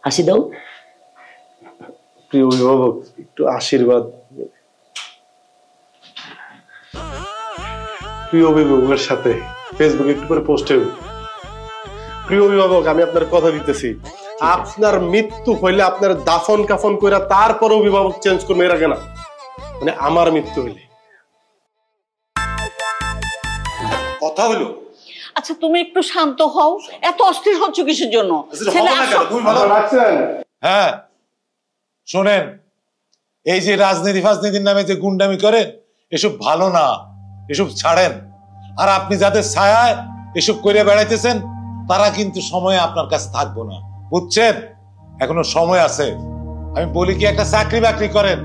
হাসি দাও। প্রিয় অভিভাবক, একটু আশীর্বাদ। প্রিয় অভিভাবকের সাথে ফেসবুকে একটু করে পোস্ট হইব। প্রিয় অভিভাবক, আমি আপনার কথা দিতেছি, আপনার মৃত্যু হইলে আপনার দাফন কাফন কইরা তারপর অভিভাবক চেঞ্জ করবে, এর আগে না। মানে আমার মৃত্যু হইলে। কথা হইলো। আচ্ছা তুমি একটু শান্ত হও, এত অস্থির হচ্ছ কিসের জন্য? হ্যাঁ শোনেন, এই যে রাজনীতি ফাজনীতির নামে যে গুন্ডামি করেন, এসব ভালো না, এসব ছাড়েন। আর আপনি যাদের ছায়ায় এসব করে বেড়াইতেছেন তারা কিন্তু সময়ে আপনার কাছে থাকবো না, বুঝছেন? এখনো সময় আছে। আমি বলি কি, একটা চাকরি বাকরি করেন,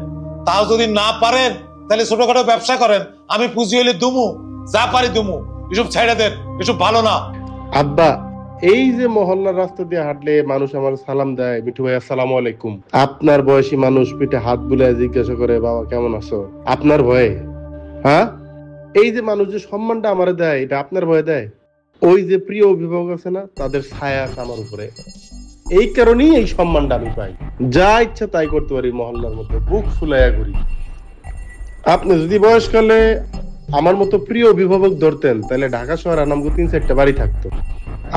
তাও যদি না পারেন তাহলে ছোটখাটো ব্যবসা করেন, আমি পুঁজি হইলে দুমু, যা পারি দুমু, এসব ছেড়ে দেন, এসব ভালো না। আব্বা, এই যে মহল্লার রাস্তা দিয়ে হাঁটলে মানুষ আমার সালাম দেয়, মিঠু ভাই আসসালামু আলাইকুম, আপনার বয়সী মানুষ পিঠে হাত বুলায় জিজ্ঞাসা করে বাবা কেমন আছো, আপনার ভয়ে? হ্যাঁ, এই যে মানুষ যে সম্মানটা আমারে দেয়, এটা আপনার ভয়ে দেয়? ওই যে প্রিয় অভিভাবক আছে না, তাদের ছায়া আছে আমার উপরে, এই কারণেই এই সম্মানটা আমি পাই। যা ইচ্ছা তাই করতে পারি, মহল্লার মধ্যে বুক ফুলাইয়া ঘুরি। আপনি যদি বয়সকালে আমার মতো প্রিয় অভিভাবক ধরতেন, তাহলে ঢাকা শহরে নামগো 3-4টা বাড়ি থাকতো।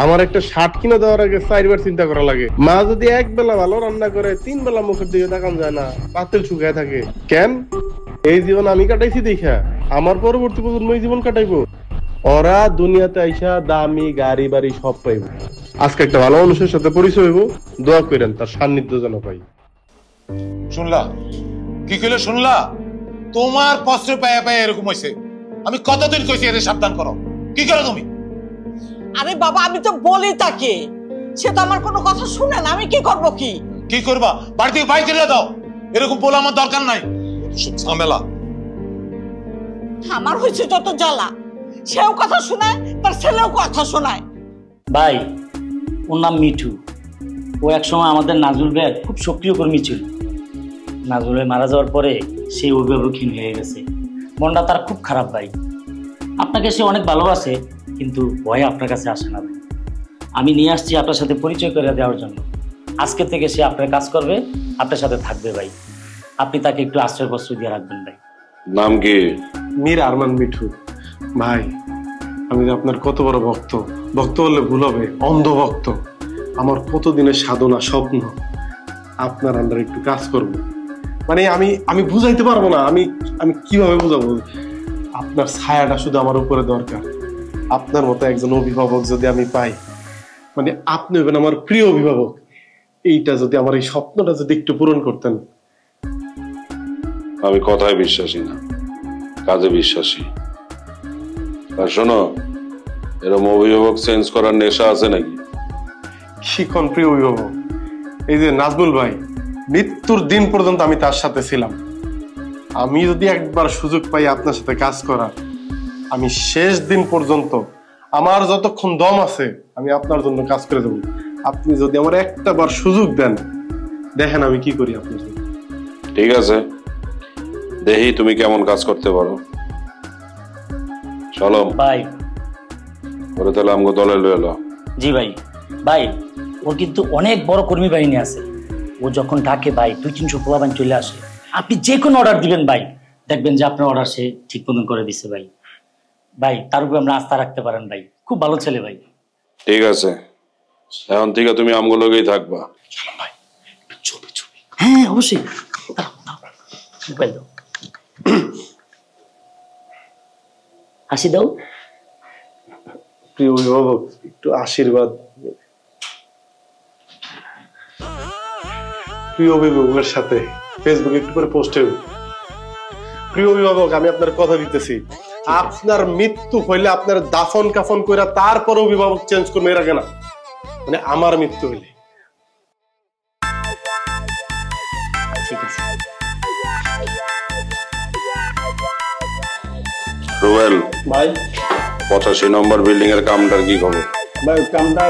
আমার একটা শার্ট কিনে দেওয়ার আগে 4বার চিন্তা করা লাগে। মা যদি এক বেলা ভালো রান্না করে, 3 বেলা মুখের দিকে তাকান যায় না, পাতিল শুকায় থাকে। কেন? এই জীবন আমি কাটাইছি দেখা আমার পরবর্তী প্রজন্ম এই জীবন কাটাইবো। ওরা দুনিয়াতে আইসা দামি গাড়ি বাড়ি সব পাইব। আজকে একটা ভালো মানুষের সাথে পরিচয় হইব, দোয়া করেন তার সান্নিধ্য যেন পাই। শুনলা কি কইলে? শুনলা? তোমার কষ্ট পায়া পায়া এরকম হইছে। আমি কতদিন কইছি এর সাবধান করো, কি করো তুমি? আরে বাবা, আমি তো বলি তাকে, সে তো আমার কোনো কথা শুনে না, আমি কি করব? কি করবা? বাড়ি থেকে বাইক করে দাও, এরকম বলে আমার দরকার নাই। সব ঝামেলা। আমার হয়েছে যত জ্বালা, সেও কথা শোনায়, তার ছেলেও কথা শোনায়। ভাই, ওর নাম মিঠু। ও একসময় আমাদের নাজুল ভাইয়ের খুব সক্রিয় কর্মী ছিল। নাজুল ভাই মারা যাওয়ার পরে সেই অভিভাবকহীন হয়ে গেছে। মনটা তার খুব খারাপ ভাই। আপনাকে সে অনেক ভালোবাসে, কিন্তু ভয়ে আপনার কাছে আসে না ভাই। আমি নিয়ে আসছি আপনার সাথে পরিচয় করে দেওয়ার জন্য। আজকে থেকে সে আপনার কাজ করবে, আপনার সাথে থাকবে ভাই। আপনি তাকে একটু আশ্রয় প্রশ্রয় দিয়ে রাখবেন ভাই। নাম কি? মীর আরমান মিঠু। ভাই, আমি আপনার কত বড় ভক্ত, ভক্ত বললে ভুল হবে, অন্ধ ভক্ত। আমার কতদিনের সাধনা স্বপ্ন আপনার আন্ডারে একটু কাজ করব। মানে আমি বুঝাইতে পারবো না, আমি কিভাবে বুঝাবো? আপনার ছায়াটা শুধু আমার উপরে দরকার। আপনার মতো একজন অভিভাবক যদি আমি পাই, মানে আপনি হবেন আমার প্রিয় অভিভাবক। এইটা যদি, আমার এই স্বপ্নটা যদি একটু পূরণ করতেন। আমি কথায় বিশ্বাসী না, কাজে বিশ্বাসী। আর শোনো, এরকম অভিভাবক চেঞ্জ করার নেশা আছে নাকি? শিখন প্রিয় অভিভাবক, এই যে নাজমুল ভাই, মৃত্যুর দিন পর্যন্ত আমি তার সাথে ছিলাম। আমি যদি একবার সুযোগ পাই আপনার সাথে কাজ করার, আমি শেষ দিন পর্যন্ত আমার যতক্ষণ দম আছে আমি আপনার জন্য কাজ করে দেবো। আপনি যদি আমার একটা বার সুযোগ দেন, দেখেন আমি কি করি আপনার জন্য। ঠিক আছে, দেখি তুমি কেমন কাজ করতে পারো। চলো ভাই। ওরে তাহলে আমগো দলে লয়ে এলো। জি ভাই। ভাই, ওর কিন্তু অনেক বড় কর্মী বাহিনী আছে। ও যখন ডাকে ভাই 200-300 পোলাপান চলে আসে। আপনি যে কোনো অর্ডার দিবেন ভাই, দেখবেন যে আপনার অর্ডার সে ঠিক মতন করে দিচ্ছে ভাই। ভাই, তার উপরে আমরা আস্থা রাখতে পারেন ভাই। খুব ভালো ছেলে ভাই। ঠিক আছে, এখন থেকে তুমি আমগো লগেই থাকবা। ভাই, ছবি। হ্যাঁ অবশ্যই। মোবাইল দাও। হাসি দাও। প্রিয় অভিভাবক, একটু আশীর্বাদ। প্রিয় অভিভাবকের সাথে ফেসবুকে একটু করে পোস্ট হইব। প্রিয় অভিভাবক, আমি আপনার কথা দিতেছি, আপনার মৃত্যু হইলে আপনার দাফন কাফন কইরা তারপর অভিভাবক চেঞ্জ করবে, এর আগে না। মানে আমার মৃত্যু হইলে। ঠিক আছে। রুবেল ভাই, 85 নম্বর বিল্ডিং এর কামটার কি খবর? ভাই কামটা